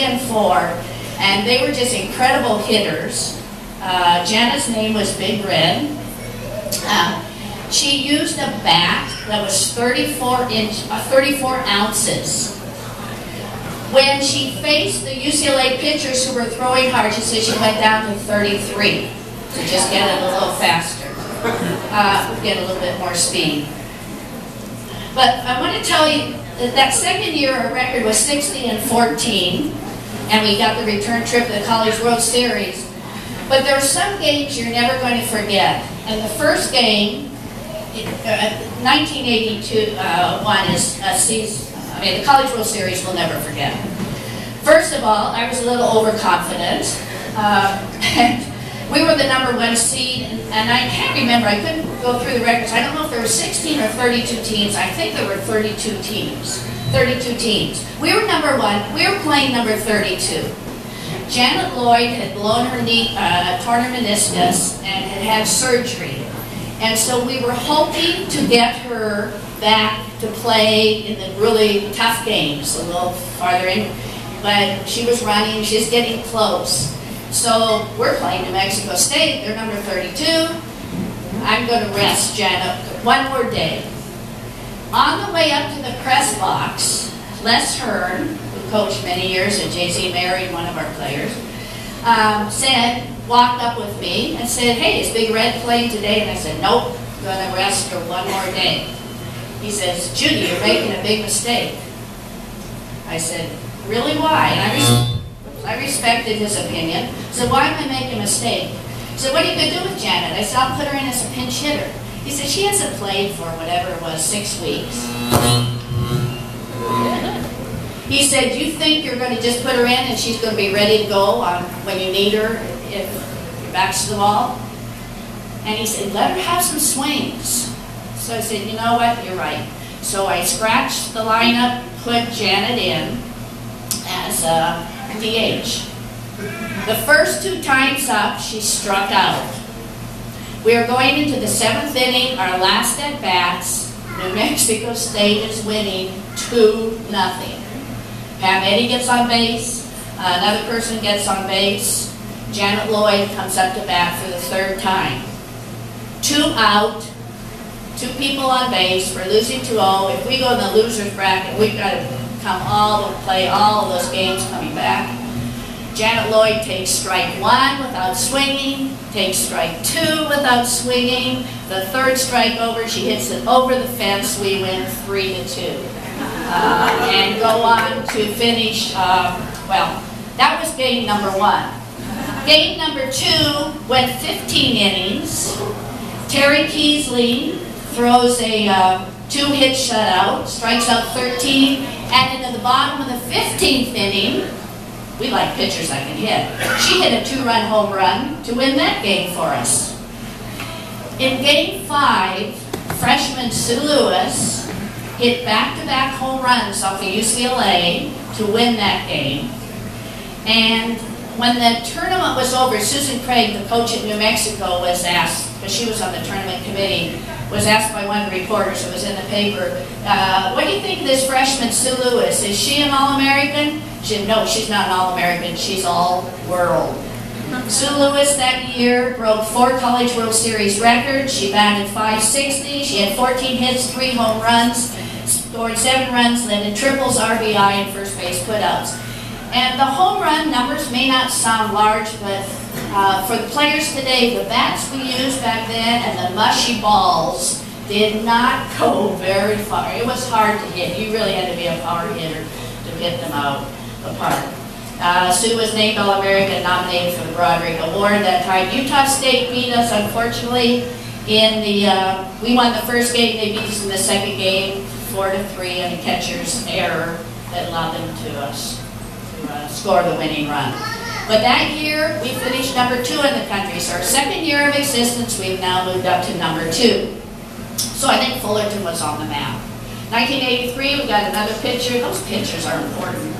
and 4, and they were just incredible hitters. Janet's name was Big Red. She used a bat that was 34 ounces. When she faced the UCLA pitchers who were throwing hard, she said she went down to 33 to just get it a little faster, get a little bit more speed. But I want to tell you that second year our record was 60-14, and we got the return trip to the College World Series. But there are some games you're never going to forget. And the first game, 1982 one is a season. I mean, the College World Series we'll never forget. First of all, I was a little overconfident. And we were the #1 seed, and I can't remember, I couldn't go through the records. I don't know if there were 16 or 32 teams. I think there were 32 teams. 32 teams. We were #1. We were playing number 32. Janet Lloyd had blown her knee, torn her meniscus, and had had surgery. And so we were hoping to get her back to play in the really tough games, a little farther in. But she was running, she was getting close. So we're playing New Mexico State, they're number 32. I'm going to rest Janet one more day. On the way up to the press box, Les Hearn, who coached many years at JC, married one of our players, walked up with me and said, "Hey, is Big Red playing today?" And I said, "Nope, I'm going to rest her one more day." He says, "Judy, you're making a big mistake." I said, "Really, why?" And I respected his opinion. I said, "Why am I making a mistake?" He said, "What are you going to do with Janet?" I said, "I'll put her in as a pinch hitter." He said, "She hasn't played for whatever it was, 6 weeks. He said, "You think you're going to just put her in and she's going to be ready to go when you need her if your back's to the wall?" And he said, "Let her have some swings." So I said, "You know what, you're right." So I scratched the lineup, put Janet in as a DH. The first 2 times up, she struck out. We are going into the 7th inning, our last at bats. New Mexico State is winning 2-0. Pam Eddy gets on base, another person gets on base. Janet Lloyd comes up to bat for the 3rd time. 2 out, 2 people on base. We're losing 2-0. If we go in the loser's bracket, we've got to play all of those games coming back. Janet Lloyd takes strike 1 without swinging, takes strike 2 without swinging. The 3rd strike over, she hits it over the fence. We win 3-2. And go on to finish, well, that was game #1. Game #2 went 15 innings. Terry Keesley throws a 2-hit shutout, strikes out 13, and into the bottom of the 15th inning, we like pitchers that can hit. She hit a 2-run home run to win that game for us. In game 5, freshman Sue Lewis hit back-to-back home runs off of UCLA to win that game. And when the tournament was over, Susan Craig, the coach at New Mexico, was asked, because she was on the tournament committee, was asked by one of the reporters who was in the paper, "What do you think of this freshman Sue Lewis? Is she an All-American?" She said, "No, she's not an All-American, she's All-World." Sue Lewis that year broke 4 College World Series records. She batted .560, she had 14 hits, 3 home runs, scored 7 runs, led in triples, RBI, and first base putouts. And the home run numbers may not sound large, but for the players today, the bats we used back then and the mushy balls did not go very far. It was hard to hit. You really had to be a power hitter to hit them out the park. Sue was named All-American, nominated for the Broderick Award that time. Utah State beat us, unfortunately, in the, we won the first game, they beat us in the second game, 4-3, and a catcher's error that allowed them to score the winning run. But that year, we finished #2 in the country. So our second year of existence, we've now moved up to #2. So I think Fullerton was on the map. 1983, we got another pitcher. Those pitchers are important.